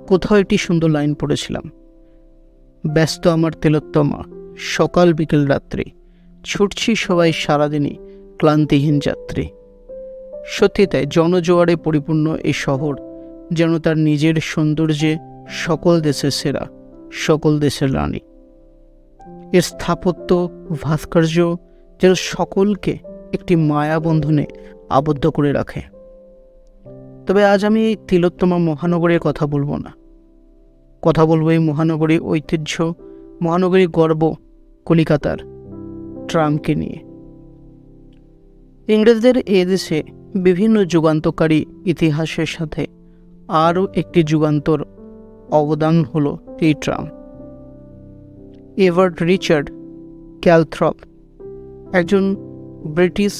কোথাও একটি সুন্দর লাইন পড়েছিলাম, ব্যস্ত আমার তিলোত্তমা, সকাল বিকেল রাত্রি, ছুটছি সবাই সারাদিনই ক্লান্তিহীন যাত্রী। সত্যি তাই, জনজোয়ারে পরিপূর্ণ এই শহর যেন তার নিজের সৌন্দর্যে সকল দেশের সেরা, সকল দেশের রানী। এর স্থাপত্য ভাস্কর্য যেন সকলকে একটি মায়াবন্ধনে আবদ্ধ করে রাখে। তবে আজ আমি এই তিলোত্তমা মহানগরীর কথা বলবো না, কথা বলবো এই মহানগরীর ঐতিহ্য, মহানগরীর গর্ব কলিকাতার ট্রামকে নিয়ে। ইংরেজদের এ দেশে বিভিন্ন যুগান্তকারী ইতিহাসের সাথে আরও একটি যুগান্তর অবদান হলো এই ট্রাম। এভার্ট রিচার্ড ক্যালথ্রপ একজন ব্রিটিশ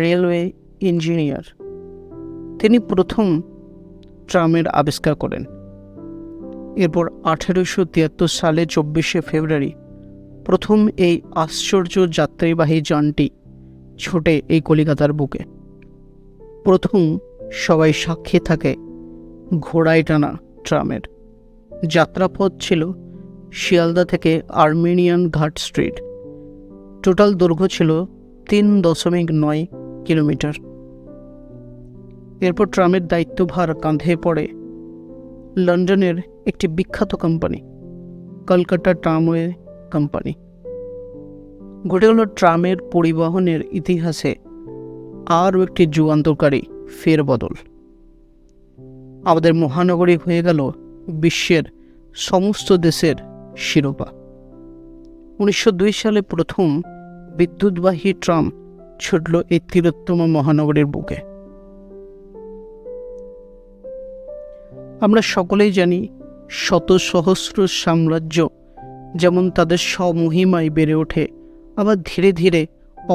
রেলওয়ে ইঞ্জিনিয়ার। তিনি প্রথম ট্রামের আবিষ্কার করেন। এরপর 1873 সালে 24শে ফেব্রুয়ারি প্রথম এই আশ্চর্য যাত্রীবাহী যানটি ছোটে এই কলিকাতার বুকে। প্রথম সবাই সাক্ষী থাকে ঘোড়ায় টানা ট্রামের। যাত্রাপথ ছিল শিয়ালদা থেকে আর্মেনিয়ান ঘাট স্ট্রিট। টোটাল দৈর্ঘ্য ছিল 3.9 কিলোমিটার। এরপর ট্রামের দায়িত্বভার কাঁধে পড়ে লন্ডনের একটি বিখ্যাত কোম্পানি, কলকাতা ট্রামওয়ে কোম্পানি। ঘটে হল ট্রামের পরিবহনের ইতিহাসে আরও একটি যুগান্তকারী ফেরবদল। আমাদের মহানগরী হয়ে গেল বিশ্বের সমস্ত দেশের শিরোপা। 1902 সালে প্রথম বিদ্যুৎবাহী ট্রাম ছুটল এই তিলোত্তমা মহানগরীর বুকে। আমরা সকলেই জানি, শত সহস্র সাম্রাজ্য যেমন তাদের স্বমহিমায় বেড়ে ওঠে, আবার ধীরে ধীরে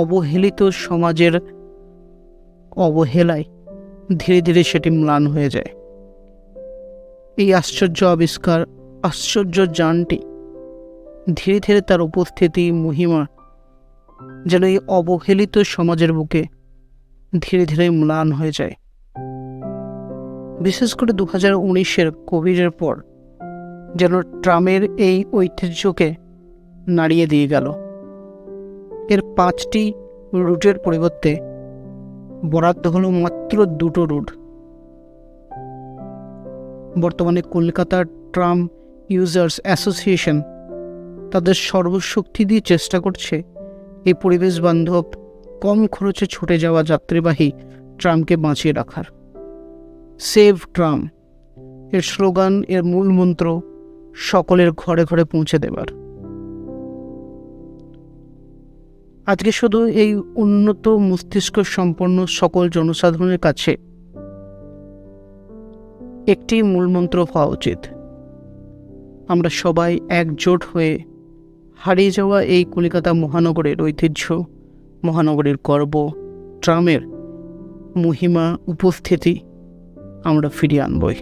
অবহেলিত সমাজের অবহেলায় ধীরে ধীরে সেটি ম্লান হয়ে যায়। এই আশ্চর্য আবিষ্কার, আশ্চর্য যানটি ধীরে ধীরে তার উপস্থিতি মহিমা যেন এই অবহেলিত সমাজের বুকে ধীরে ধীরে ম্লান হয়ে যায়। বিশেষ করে 2019-এর কোভিডের পর যেন ট্রামের এই ঐতিহ্যকে নাড়িয়ে দিয়ে গেল। এর 5টি রুটের পরিবর্তে বরাদ্দ হলো মাত্র 2টো রুট। বর্তমানে কলকাতা ট্রাম ইউজার্স অ্যাসোসিয়েশন তাদের সর্বশক্তি দিয়ে চেষ্টা করছে এই পরিবেশ বান্ধব, কম খরচে ছুটে যাওয়া যাত্রীবাহী ট্রামকে বাঁচিয়ে রাখার। সেভ ট্রাম এর স্লোগান, এর মূল মন্ত্র সকলের ঘরে ঘরে পৌঁছে দেবার। আজকে শুধু এই উন্নত মস্তিষ্ক সম্পন্ন সকল জনসাধারণের কাছে একটি মূলমন্ত্র হওয়া উচিত, আমরা সবাই একজোট হয়ে হারিয়ে যাওয়া এই কলিকাতা মহানগরের ঐতিহ্য, মহানগরীর গর্ব, ট্রামের মহিমা উপস্থিতি আমরা ফিরিয়ে আনবই।